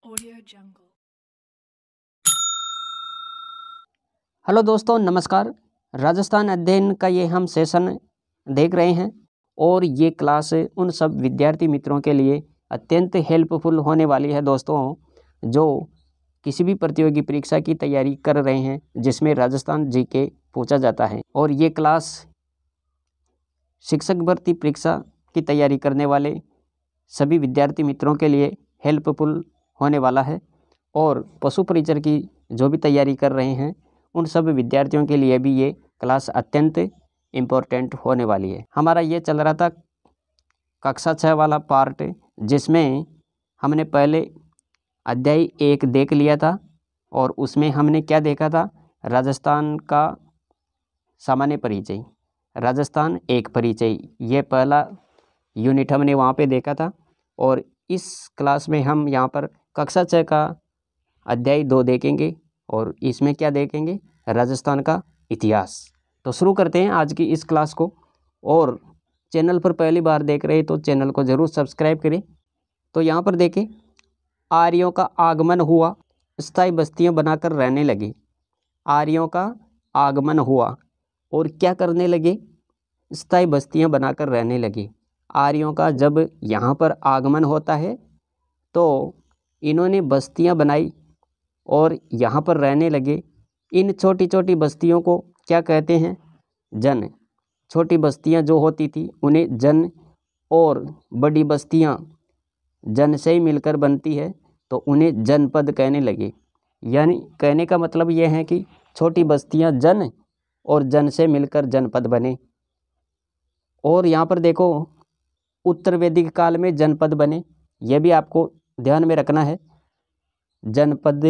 Audio Jungle। Hello दोस्तों, नमस्कार। राजस्थान अध्ययन का ये हम सेशन देख रहे हैं और ये क्लास उन सब विद्यार्थी मित्रों के लिए अत्यंत हेल्पफुल होने वाली है दोस्तों, जो किसी भी प्रतियोगी परीक्षा की तैयारी कर रहे हैं जिसमें राजस्थान जीके पूछा जाता है। और ये क्लास शिक्षक भर्ती परीक्षा की तैयारी करने वाले सभी विद्यार्थी मित्रों के लिए हेल्पफुल होने वाला है और पशु परिचर की जो भी तैयारी कर रहे हैं उन सब विद्यार्थियों के लिए भी ये क्लास अत्यंत इम्पोर्टेंट होने वाली है। हमारा ये चल रहा था कक्षा 6 वाला पार्ट, जिसमें हमने पहले अध्याय 1 देख लिया था और उसमें हमने क्या देखा था, राजस्थान का सामान्य परिचय, राजस्थान एक परिचय, ये पहला यूनिट हमने वहाँ पे देखा था। और इस क्लास में हम यहाँ पर कक्षा 6 का अध्याय 2 देखेंगे और इसमें क्या देखेंगे, राजस्थान का इतिहास। तो शुरू करते हैं आज की इस क्लास को। और चैनल पर पहली बार देख रहे तो चैनल को ज़रूर सब्सक्राइब करें। तो यहाँ पर देखें, आर्यों का आगमन हुआ, स्थायी बस्तियाँ बनाकर रहने लगे। आर्यों का आगमन हुआ और क्या करने लगे, स्थायी बस्तियाँ बनाकर रहने लगे। आर्यों का जब यहाँ पर आगमन होता है तो इन्होंने बस्तियाँ बनाई और यहाँ पर रहने लगे। इन छोटी छोटी बस्तियों को क्या कहते हैं, जन। छोटी बस्तियाँ जो होती थी उन्हें जन, और बड़ी बस्तियाँ जन से ही मिलकर बनती है तो उन्हें जनपद कहने लगे। यानी कहने का मतलब यह है कि छोटी बस्तियाँ जन और जन से मिलकर जनपद बने। और यहाँ पर देखो, उत्तर वैदिक काल में जनपद बने, यह भी आपको ध्यान में रखना है। जनपद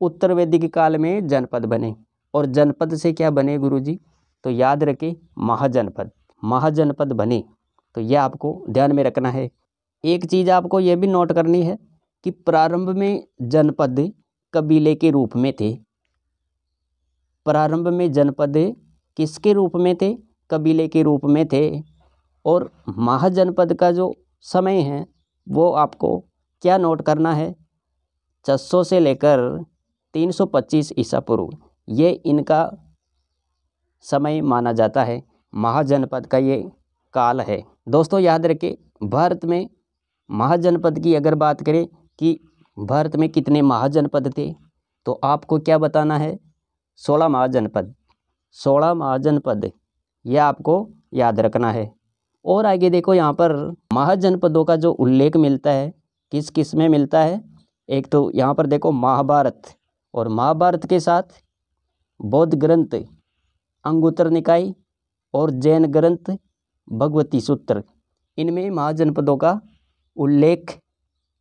उत्तर वैदिक काल में जनपद बने। और जनपद से क्या बने गुरुजी, तो याद रखें महाजनपद, महाजनपद बने। तो यह आपको ध्यान में रखना है। एक चीज़ आपको यह भी नोट करनी है कि प्रारंभ में जनपद कबीले के रूप में थे। प्रारंभ में जनपद किसके रूप में थे, कबीले के रूप में थे। और महाजनपद का जो समय है वो आपको क्या नोट करना है, 600 से लेकर 325 ईसा पूर्व, ये इनका समय माना जाता है। महाजनपद का ये काल है। दोस्तों याद रखें, भारत में महाजनपद की अगर बात करें कि भारत में कितने महाजनपद थे, तो आपको क्या बताना है, 16 महाजनपद। 16 महाजनपद, यह आपको याद रखना है। और आगे देखो, यहाँ पर महाजनपदों का जो उल्लेख मिलता है किस किस में मिलता है, एक तो यहाँ पर देखो महाभारत, और महाभारत के साथ बौद्ध ग्रंथ अंगुत्तर निकाय और जैन ग्रंथ भगवती सूत्र, इनमें महाजनपदों का उल्लेख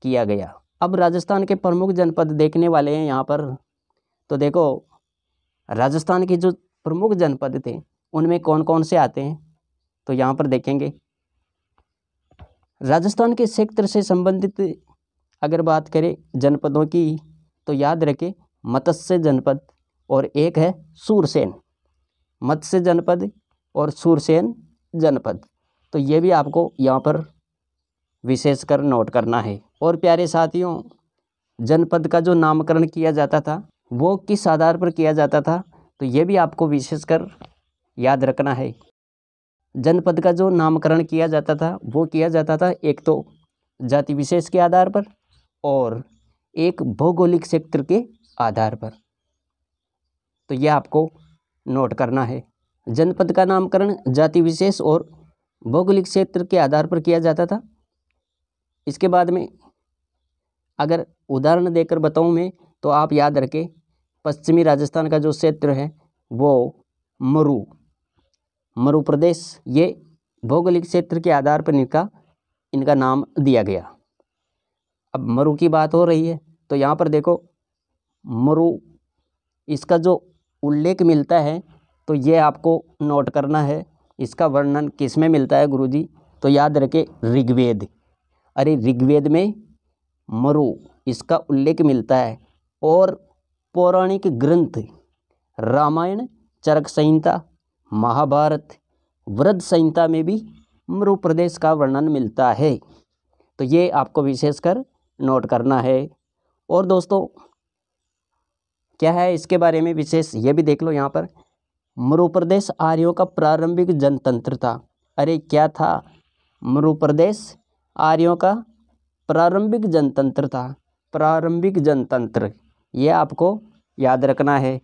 किया गया। अब राजस्थान के प्रमुख जनपद देखने वाले हैं यहाँ पर। तो देखो, राजस्थान के जो प्रमुख जनपद थे उनमें कौन कौन से आते हैं, तो यहाँ पर देखेंगे। राजस्थान के क्षेत्र से संबंधित अगर बात करें जनपदों की, तो याद रखें मत्स्य जनपद और एक है सूरसेन। मत्स्य जनपद और सूरसेन जनपद, तो ये भी आपको यहाँ पर विशेषकर नोट करना है। और प्यारे साथियों, जनपद का जो नामकरण किया जाता था वो किस आधार पर किया जाता था, तो ये भी आपको विशेषकर याद रखना है। जनपद का जो नामकरण किया जाता था वो किया जाता था एक तो जाति विशेष के आधार पर और एक भौगोलिक क्षेत्र के आधार पर। तो यह आपको नोट करना है। जनपद का नामकरण जाति विशेष और भौगोलिक क्षेत्र के आधार पर किया जाता था। इसके बाद में अगर उदाहरण देकर बताऊं मैं, तो आप याद रखें, पश्चिमी राजस्थान का जो क्षेत्र है वो मरु प्रदेश, ये भौगोलिक क्षेत्र के आधार पर इनका नाम दिया गया। अब मरु की बात हो रही है तो यहाँ पर देखो, मरु, इसका जो उल्लेख मिलता है तो ये आपको नोट करना है। इसका वर्णन किस में मिलता है गुरुजी, तो याद रखें ऋग्वेद। अरे ऋग्वेद में मरु, इसका उल्लेख मिलता है। और पौराणिक ग्रंथ रामायण, चरक संहिता, महाभारत, वृद्ध संहिता में भी मरु प्रदेश का वर्णन मिलता है। तो ये आपको विशेषकर नोट करना है। और दोस्तों क्या है इसके बारे में विशेष ये भी देख लो यहाँ पर। मरु प्रदेश आर्यों का प्रारंभिक जनतंत्र था। अरे क्या था? मरु प्रदेश आर्यों का प्रारंभिक जनतंत्र था। प्रारंभिक जनतंत्र, ये आपको याद रखना है।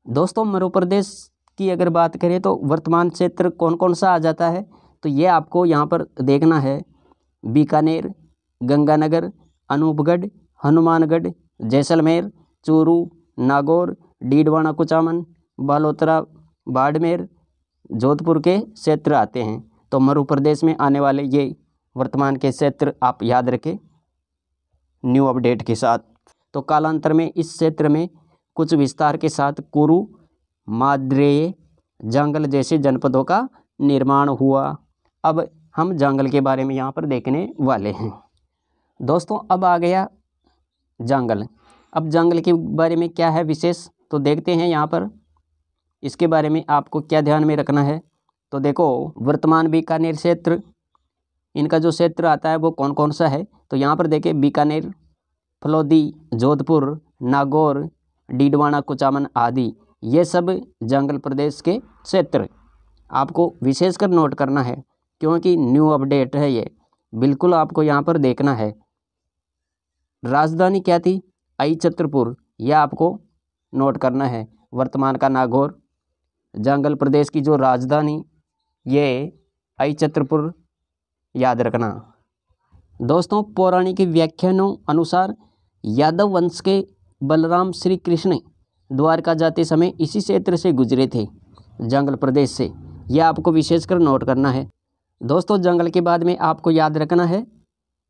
दोस्तों मरु प्रदेश की अगर बात करें तो वर्तमान क्षेत्र कौन कौन सा आ जाता है, तो ये आपको यहाँ पर देखना है। बीकानेर, गंगानगर, अनूपगढ़, हनुमानगढ़, जैसलमेर, चूरू, नागौर, डीडवाना कुचामन, बालोतरा, बाड़मेर, जोधपुर के क्षेत्र आते हैं। तो मरु प्रदेश में आने वाले ये वर्तमान के क्षेत्र आप याद रखें न्यू अपडेट के साथ। तो कालांतर में इस क्षेत्र में कुछ विस्तार के साथ कुरु, माद्रेय, जांगल जैसे जनपदों का निर्माण हुआ। अब हम जांगल के बारे में यहाँ पर देखने वाले हैं। दोस्तों अब आ गया जांगल। अब जांगल के बारे में क्या है विशेष, तो देखते हैं यहाँ पर। इसके बारे में आपको क्या ध्यान में रखना है, तो देखो वर्तमान बीकानेर क्षेत्र, इनका जो क्षेत्र आता है वो कौन कौन सा है, तो यहाँ पर देखें बीकानेर, फलोदी, जोधपुर, नागौर, डीडवाना कुचामन आदि, ये सब जांगल प्रदेश के क्षेत्र आपको विशेषकर नोट करना है, क्योंकि न्यू अपडेट है ये, बिल्कुल आपको यहाँ पर देखना है। राजधानी क्या थी? अहिछत्रपुर, यह आपको नोट करना है। वर्तमान का नागौर, जांगल प्रदेश की जो राजधानी ये अहिछत्रपुर, याद रखना। दोस्तों पौराणिक व्याख्यानों अनुसार यादव वंश के बलराम श्री कृष्ण द्वारका जाते समय इसी क्षेत्र से गुजरे थे, जांगल प्रदेश से, यह आपको विशेषकर नोट करना है। दोस्तों जंगल के बाद में आपको याद रखना है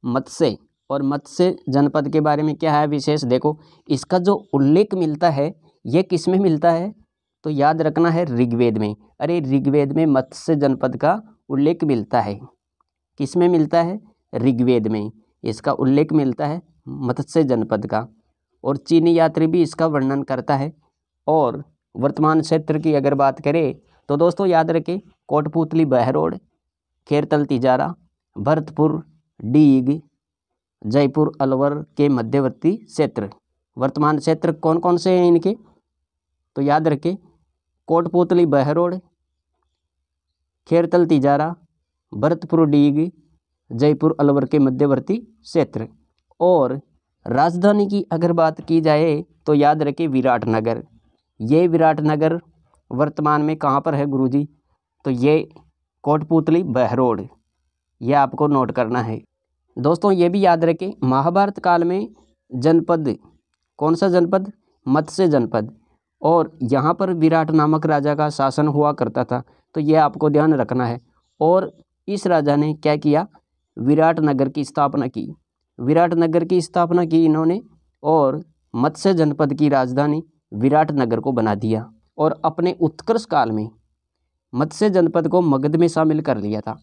मत्स्य, और मत्स्य जनपद के बारे में क्या है विशेष, देखो इसका जो उल्लेख मिलता है ये किस में मिलता है, तो याद रखना है ऋग्वेद में। अरे ऋग्वेद में मत्स्य जनपद का उल्लेख मिलता है, किस में मिलता है? ऋग्वेद में इसका उल्लेख मिलता है मत्स्य जनपद का, और चीनी यात्री भी इसका वर्णन करता है। और वर्तमान क्षेत्र की अगर बात करें तो दोस्तों याद रखें कोटपुतली, बहरोड, खेरतल, तिजारा, भरतपुर, डीग, जयपुर, अलवर के मध्यवर्ती क्षेत्र। वर्तमान क्षेत्र कौन कौन से हैं इनके, तो याद रखें कोटपुतली, बहरोड, खेरतल, तिजारा, भरतपुर, डीग, जयपुर, अलवर के मध्यवर्ती क्षेत्र। और राजधानी की अगर बात की जाए तो याद रखें विराटनगर। ये विराटनगर वर्तमान में कहाँ पर है गुरुजी, तो ये कोटपुतली, बहरोड, ये आपको नोट करना है। दोस्तों ये भी याद रखें महाभारत काल में जनपद, कौन सा जनपद? मत्स्य जनपद, और यहाँ पर विराट नामक राजा का शासन हुआ करता था, तो ये आपको ध्यान रखना है। और इस राजा ने क्या किया? विराटनगर की स्थापना की। विराटनगर की स्थापना की इन्होंने, और मत्स्य जनपद की राजधानी विराटनगर को बना दिया, और अपने उत्कर्ष काल में मत्स्य जनपद को मगध में शामिल कर लिया था।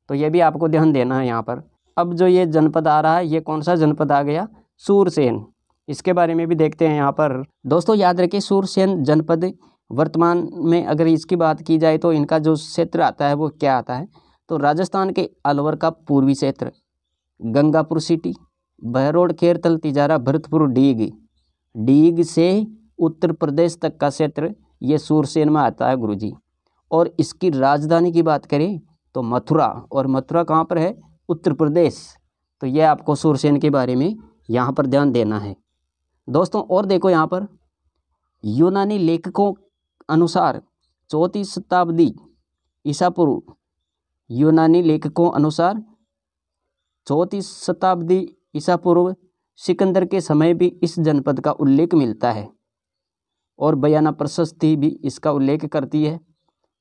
तो ये भी आपको ध्यान देना है यहाँ पर। अब जो ये जनपद आ रहा है ये कौन सा जनपद आ गया? सूरसेन। इसके बारे में भी देखते हैं यहाँ पर। दोस्तों याद रखें सूरसेन जनपद वर्तमान में अगर इसकी बात की जाए तो इनका जो क्षेत्र आता है वो क्या आता है, तो राजस्थान के अलवर का पूर्वी क्षेत्र, गंगापुर सिटी, बहरोड, खेरतल, तिजारा, भरतपुर, डीग, डीग से उत्तर प्रदेश तक का क्षेत्र ये सूरसेन में आता है गुरुजी। और इसकी राजधानी की बात करें तो मथुरा, और मथुरा कहाँ पर है? उत्तर प्रदेश। तो ये आपको सूरसेन के बारे में यहाँ पर ध्यान देना है दोस्तों। और देखो यहाँ पर यूनानी लेखकों अनुसार 4वीं शताब्दी ईसा पूर्व, यूनानी लेखकों अनुसार 4वीं शताब्दी ईसा पूर्व सिकंदर के समय भी इस जनपद का उल्लेख मिलता है, और बयाना प्रशस्ति भी इसका उल्लेख करती है।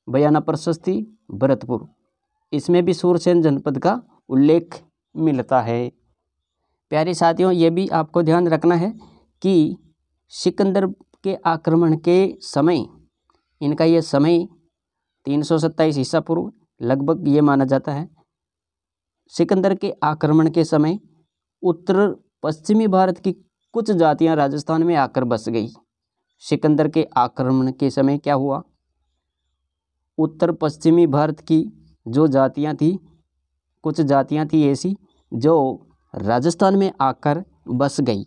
बयाना प्रशस्ति भरतपुर, इसमें भी सूरसेन जनपद का उल्लेख मिलता है। प्यारे साथियों ये भी आपको ध्यान रखना है कि सिकंदर के आक्रमण के समय, इनका ये समय 327 ईसा पूर्व लगभग ये माना जाता है। सिकंदर के आक्रमण के समय उत्तर पश्चिमी भारत की कुछ जातियां राजस्थान में आकर बस गई। सिकंदर के आक्रमण के समय क्या हुआ? उत्तर पश्चिमी भारत की जो जातियां थी, कुछ जातियां थी ऐसी जो राजस्थान में आकर बस गई।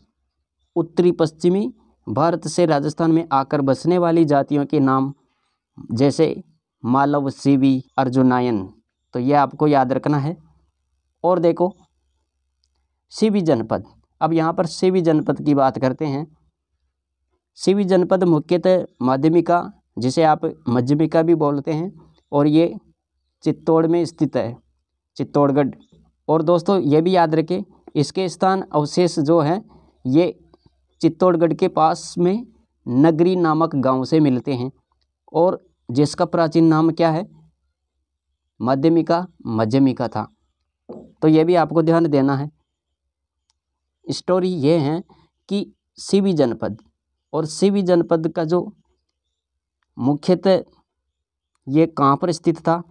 उत्तरी पश्चिमी भारत से राजस्थान में आकर बसने वाली जातियों के नाम जैसे मालव, सीवी, अर्जुनायन, तो ये आपको याद रखना है। और देखो सीवी जनपद, अब यहाँ पर सीवी जनपद की बात करते हैं। सीवी जनपद मुख्यतः माध्यमिका, जिसे आप मध्यमिका भी बोलते हैं, और ये चित्तौड़ में स्थित है, चित्तौड़गढ़। और दोस्तों ये भी याद रखें, इसके स्थान अवशेष जो हैं ये चित्तौड़गढ़ के पास में नगरी नामक गांव से मिलते हैं, और जिसका प्राचीन नाम क्या है, मध्यमिका था। तो ये भी आपको ध्यान देना है। स्टोरी ये है कि सीवी जनपद, और सीवी जनपद का जो मुख्यतः ये कहाँ पर स्थित था,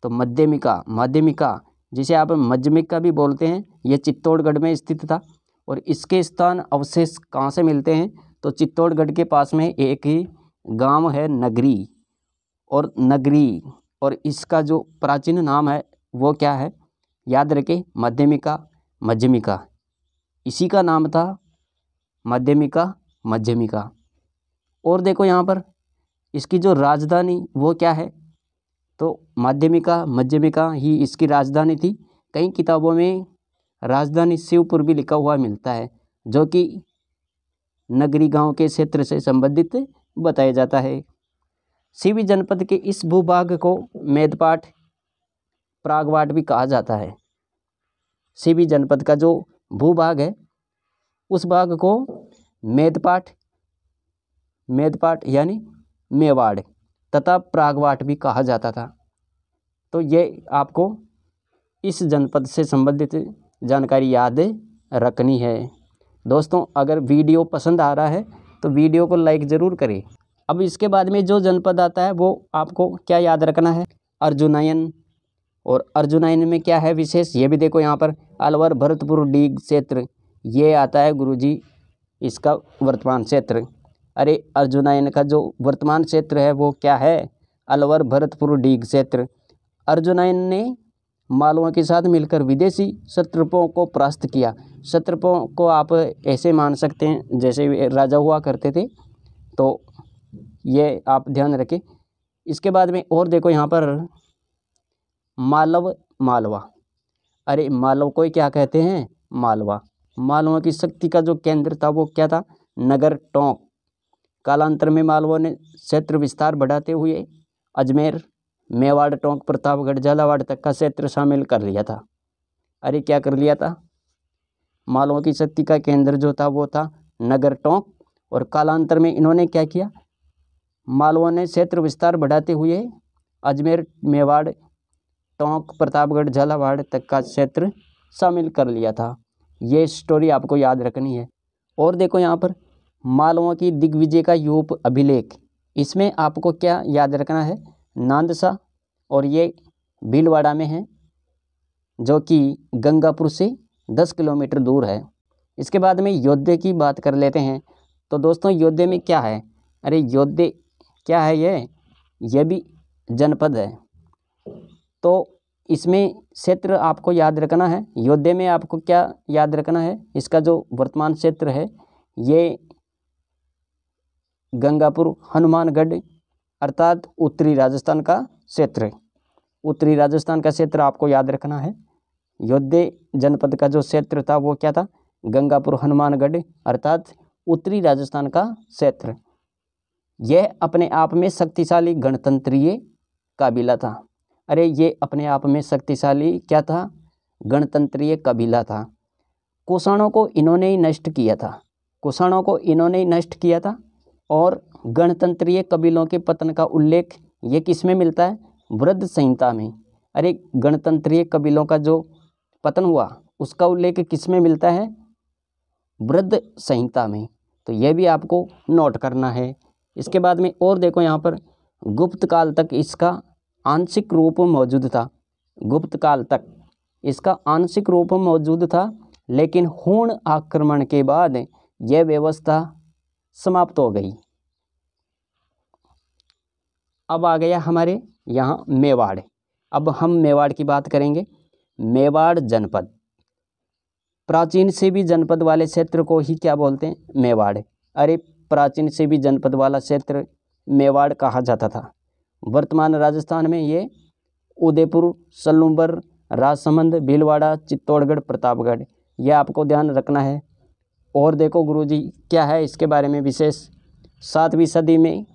तो माध्यमिका जिसे आप मध्यमिका भी बोलते हैं, ये चित्तौड़गढ़ में स्थित था। और इसके स्थान अवशेष कहाँ से मिलते हैं, तो चित्तौड़गढ़ के पास में एक ही गांव है नगरी, और इसका जो प्राचीन नाम है वो क्या है, याद रखें, मध्यमिका, इसी का नाम था मध्यमिका। और देखो यहाँ पर इसकी जो राजधानी वो क्या है, तो मध्यमिका ही इसकी राजधानी थी। कई किताबों में राजधानी शिवपुर भी लिखा हुआ मिलता है, जो कि नगरी गांव के क्षेत्र से संबंधित बताया जाता है। सीवी जनपद के इस भूभाग को मेदपाट, प्रागवाट भी कहा जाता है। सीवी जनपद का जो भूभाग है उस भाग को मेदपाट यानी मेवाड़ तथा प्रागवाट भी कहा जाता था। तो ये आपको इस जनपद से संबंधित जानकारी याद रखनी है। दोस्तों अगर वीडियो पसंद आ रहा है तो वीडियो को लाइक ज़रूर करें। अब इसके बाद में जो जनपद आता है वो आपको क्या याद रखना है, अर्जुनायन। और अर्जुनायन में क्या है विशेष, ये भी देखो यहाँ पर अलवर, भरतपुर, डीग क्षेत्र, ये आता है गुरुजी इसका वर्तमान क्षेत्र। अरे अर्जुनायन का जो वर्तमान क्षेत्र है वो क्या है, अलवर, भरतपुर, डीग क्षेत्र। अर्जुनायन ने मालवों के साथ मिलकर विदेशी क्षत्रपों को परास्त किया। क्षत्रपों को आप ऐसे मान सकते हैं जैसे वे राजा हुआ करते थे, तो ये आप ध्यान रखें। इसके बाद में और देखो यहाँ पर मालवा। अरे मालव को क्या कहते हैं, मालवा। मालवा की शक्ति का जो केंद्र था वो क्या था, नगर टोंक। कालांतर में मालवों ने क्षेत्र विस्तार बढ़ाते हुए अजमेर, मेवाड़, टोंक, प्रतापगढ़, झालावाड़ तक का क्षेत्र शामिल कर लिया था। अरे क्या कर लिया था, मालवों की शक्ति का केंद्र जो था वो था नगर टोंक, और कालांतर में इन्होंने क्या किया, मालवों ने क्षेत्र विस्तार बढ़ाते हुए अजमेर, मेवाड़, टोंक, प्रतापगढ़, झालावाड़ तक का क्षेत्र शामिल कर लिया था। ये स्टोरी आपको याद रखनी है। और देखो यहाँ पर मालवों की दिग्विजय का यूप अभिलेख, इसमें आपको क्या याद रखना है, नांदसा, और ये भीलवाड़ा में है जो कि गंगापुर से 10 किलोमीटर दूर है। इसके बाद में योद्धे की बात कर लेते हैं। तो दोस्तों योद्धे में क्या है, अरे योद्धे क्या है, ये भी जनपद है। तो इसमें क्षेत्र आपको याद रखना है। योद्धे में आपको क्या याद रखना है, इसका जो वर्तमान क्षेत्र है ये गंगापुर, हनुमानगढ़ अर्थात उत्तरी राजस्थान का क्षेत्र है। उत्तरी राजस्थान का क्षेत्र आपको याद रखना है। योद्धे जनपद का जो क्षेत्र था वो क्या था, गंगापुर, हनुमानगढ़ अर्थात उत्तरी राजस्थान का क्षेत्र। यह अपने आप में शक्तिशाली गणतंत्रीय कबीला था। अरे ये अपने आप में शक्तिशाली क्या था, गणतंत्रीय कबीला था। कुषाणों को इन्होंने ही नष्ट किया था। और गणतंत्रीय कबीलों के पतन का उल्लेख ये किस में मिलता है, वृद्ध संहिता में। अरे गणतंत्रीय कबीलों का जो पतन हुआ उसका उल्लेख किस में मिलता है, वृद्ध संहिता में। तो ये भी आपको नोट करना है। इसके बाद में और देखो यहाँ पर गुप्त काल तक इसका आंशिक रूप मौजूद था। गुप्त काल तक इसका आंशिक रूप मौजूद था, लेकिन हूण आक्रमण के बाद यह व्यवस्था समाप्त हो गई। अब आ गया हमारे यहाँ मेवाड़। अब हम मेवाड़ की बात करेंगे। मेवाड़ जनपद, प्राचीन से भी जनपद वाले क्षेत्र को ही क्या बोलते हैं? मेवाड़। अरे प्राचीन से भी जनपद वाला क्षेत्र मेवाड़ कहा जाता था। वर्तमान राजस्थान में ये उदयपुर, सलूंबर, राजसमंद, भीलवाड़ा, चित्तौड़गढ़, प्रतापगढ़, यह आपको ध्यान रखना है। और देखो गुरुजी क्या है इसके बारे में विशेष। 7वीं सदी में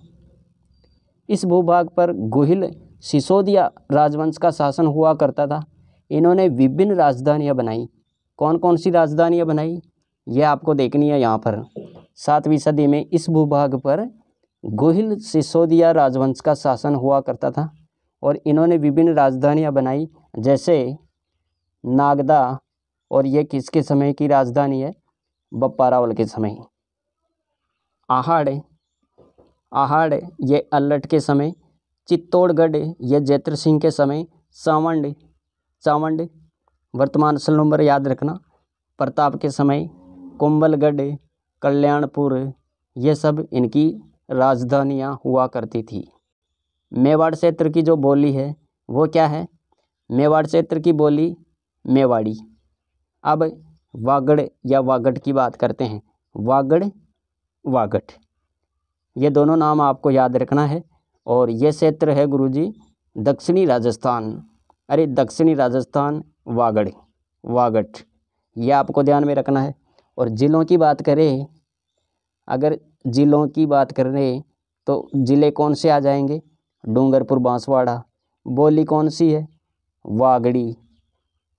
इस भूभाग पर गोहिल सिसोदिया राजवंश का शासन हुआ करता था। इन्होंने विभिन्न राजधानियां बनाई। कौन कौन सी राजधानियां बनाई ये आपको देखनी है यहाँ पर। 7वीं सदी में इस भूभाग पर गोहिल सिसोदिया राजवंश का शासन हुआ करता था और इन्होंने विभिन्न राजधानियां बनाई, जैसे नागदा, और ये किसके समय की राजधानी है? बप्पा रावल के समय। आहड़ ये अल्लट के समय। चित्तौड़गढ़ ये जैत्र सिंह के समय। चावंड वर्तमान सलूंबर याद रखना, प्रताप के समय। कुंभलगढ़, कल्याणपुर, ये सब इनकी राजधानियां हुआ करती थी। मेवाड़ क्षेत्र की जो बोली है वो क्या है? मेवाड़ क्षेत्र की बोली मेवाड़ी। अब वागड़ या वागड़ की बात करते हैं। वागड़ ये दोनों नाम आपको याद रखना है। और ये क्षेत्र है गुरुजी दक्षिणी राजस्थान। अरे दक्षिणी राजस्थान वागड़, ये आपको ध्यान में रखना है। और ज़िलों की बात करें, अगर ज़िलों की बात करें तो ज़िले कौन से आ जाएंगे? डूंगरपुर, बांसवाड़ा। बोली कौन सी है? वागड़ी।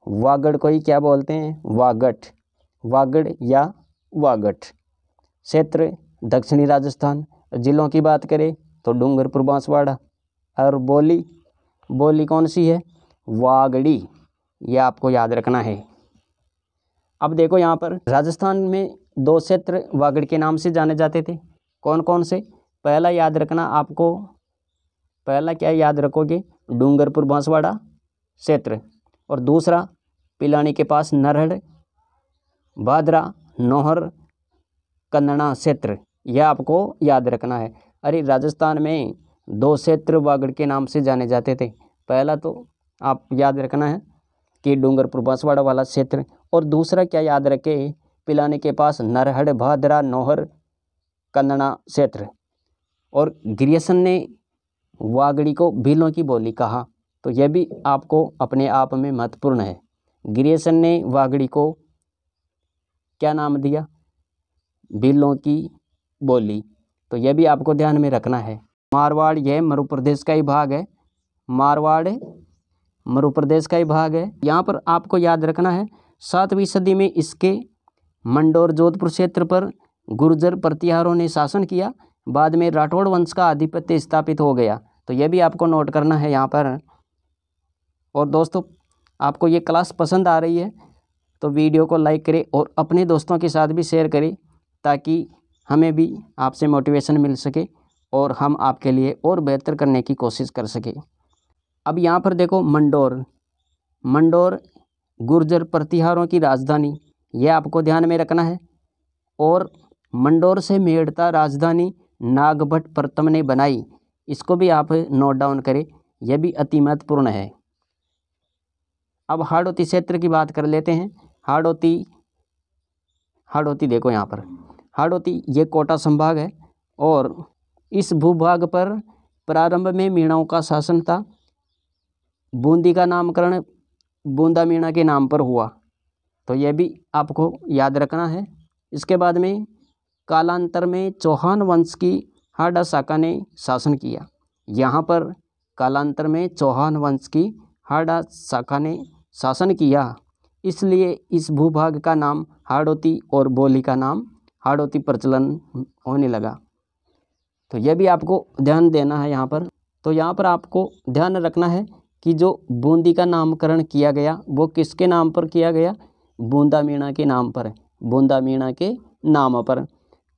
वागड़ को ही क्या बोलते हैं? वागड़ या वागड़। क्षेत्र दक्षिणी राजस्थान। ज़िलों की बात करें तो डूंगरपुर, बांसवाड़ा। और बोली कौन सी है? वागड़ी। ये आपको याद रखना है। अब देखो यहाँ पर राजस्थान में 2 क्षेत्र वागड़ के नाम से जाने जाते थे। कौन कौन से? पहला याद रखना आपको, पहला क्या याद रखोगे? डूंगरपुर, बांसवाड़ा क्षेत्र। और दूसरा पिलानी के पास नरहड़, भादरा, नौहर, कन्नड़ा क्षेत्र, यह आपको याद रखना है। अरे राजस्थान में 2 क्षेत्र वागड़ के नाम से जाने जाते थे। पहला तो आप याद रखना है कि डूंगरपुर, बांसवाड़ा वाला क्षेत्र। और दूसरा क्या याद रखे? पिलानी के पास नरहड़, भादरा, नौहर, कन्नड़ा क्षेत्र। और ग्रियर्सन ने वागड़ी को भीलों की बोली कहा, तो यह भी आपको अपने आप में महत्वपूर्ण है। ग्रियर्सन ने वागड़ी को क्या नाम दिया? भीलों की बोली। तो यह भी आपको ध्यान में रखना है। मारवाड़ यह मध्य प्रदेश का ही भाग है। मारवाड़ मध्य प्रदेश का ही भाग है। यहाँ पर आपको याद रखना है 7वीं सदी में इसके मंडोर, जोधपुर क्षेत्र पर गुर्जर प्रतिहारों ने शासन किया। बाद में राठौड़ वंश का आधिपत्य स्थापित हो गया। तो यह भी आपको नोट करना है यहाँ पर। और दोस्तों आपको ये क्लास पसंद आ रही है तो वीडियो को लाइक करें और अपने दोस्तों के साथ भी शेयर करें, ताकि हमें भी आपसे मोटिवेशन मिल सके और हम आपके लिए और बेहतर करने की कोशिश कर सकें। अब यहाँ पर देखो मंडोर गुर्जर प्रतिहारों की राजधानी, यह आपको ध्यान में रखना है। और मंडोर से मेड़ता राजधानी नागभट्ट प्रथम ने बनाई, इसको भी आप नोट डाउन करें, यह भी अति महत्वपूर्ण है। अब हाड़ौती क्षेत्र की बात कर लेते हैं। हाड़ौती देखो यहाँ पर हाड़ौती ये कोटा संभाग है और इस भूभाग पर प्रारंभ में मीणाओं का शासन था। बूंदी का नामकरण बूंदा मीणा के नाम पर हुआ, तो यह भी आपको याद रखना है। इसके बाद में कालांतर में चौहान वंश की हाड़ा शाखा ने शासन किया। यहाँ पर कालांतर में चौहान वंश की हाड़ा शाखा ने शासन किया, इसलिए इस भूभाग का नाम हाड़ौती और बोली का नाम हाड़ौती प्रचलन होने लगा। तो यह भी आपको ध्यान देना है यहाँ पर। तो यहाँ पर आपको ध्यान रखना है कि जो बूंदी का नामकरण किया गया वो किसके नाम पर किया गया? बूंदा मीणा के नाम पर, बूंदा मीणा के नाम पर।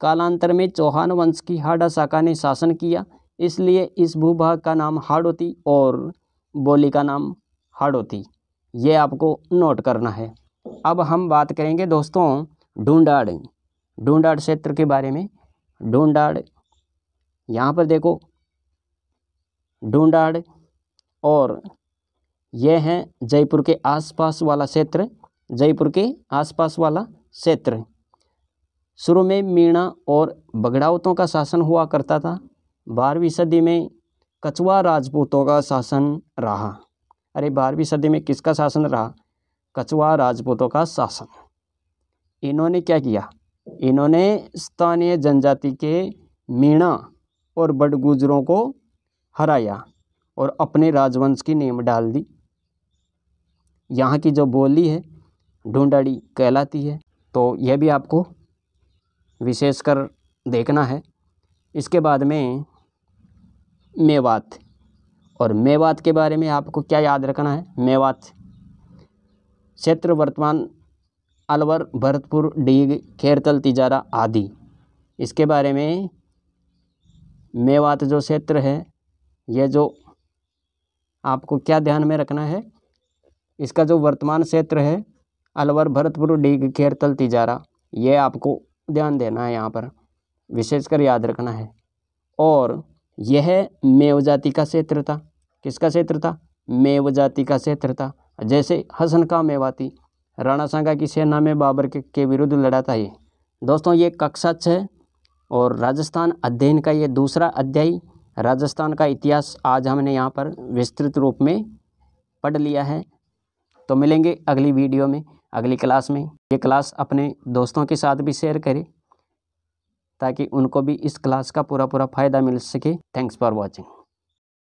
कालांतर में चौहान वंश की हाड़ा शाखा ने शासन किया, इसलिए इस भूभाग का नाम हाड़ौती और बोली का नाम हाड़ौती, ये आपको नोट करना है। अब हम बात करेंगे दोस्तों ढूंढाड़ क्षेत्र के बारे में। ढूंढाड़ यहाँ पर देखो ढूंढाड़, और यह है जयपुर के आसपास वाला क्षेत्र जयपुर के आसपास वाला क्षेत्र। शुरू में मीणा और बगड़ावतों का शासन हुआ करता था। 12वीं सदी में कछवाहा राजपूतों का शासन रहा। अरे 12वीं सदी में किसका शासन रहा? कछवाहा राजपूतों का शासन। इन्होंने क्या किया? इन्होंने स्थानीय जनजाति के मीणा और बड़गुजरों को हराया और अपने राजवंश की नींव डाल दी। यहाँ की जो बोली है ढूंढाड़ी कहलाती है, तो यह भी आपको विशेषकर देखना है। इसके बाद में मेवात, और मेवात के बारे में आपको क्या याद रखना है? मेवात क्षेत्र वर्तमान अलवर, भरतपुर, डीग, खैरतल, तिजारा आदि। इसके बारे में मेवात जो क्षेत्र है, यह जो आपको क्या ध्यान में रखना है, इसका जो वर्तमान क्षेत्र है अलवर, भरतपुर, डीग, खैरतल, तिजारा, ये आपको ध्यान देना है, यहाँ पर विशेषकर याद रखना है। और यह मेव जाति का क्षेत्र था। किसका क्षेत्र था? मेव जाति का क्षेत्र था। जैसे हसन का मेवाती राणा सांगा की सेना में बाबर के विरुद्ध लड़ा था। ये दोस्तों ये कक्षा 6 और राजस्थान अध्ययन का ये दूसरा अध्याय, राजस्थान का इतिहास, आज हमने यहाँ पर विस्तृत रूप में पढ़ लिया है। तो मिलेंगे अगली वीडियो में, अगली क्लास में। ये क्लास अपने दोस्तों के साथ भी शेयर करें ताकि उनको भी इस क्लास का पूरा फ़ायदा मिल सके। Thanks for watching.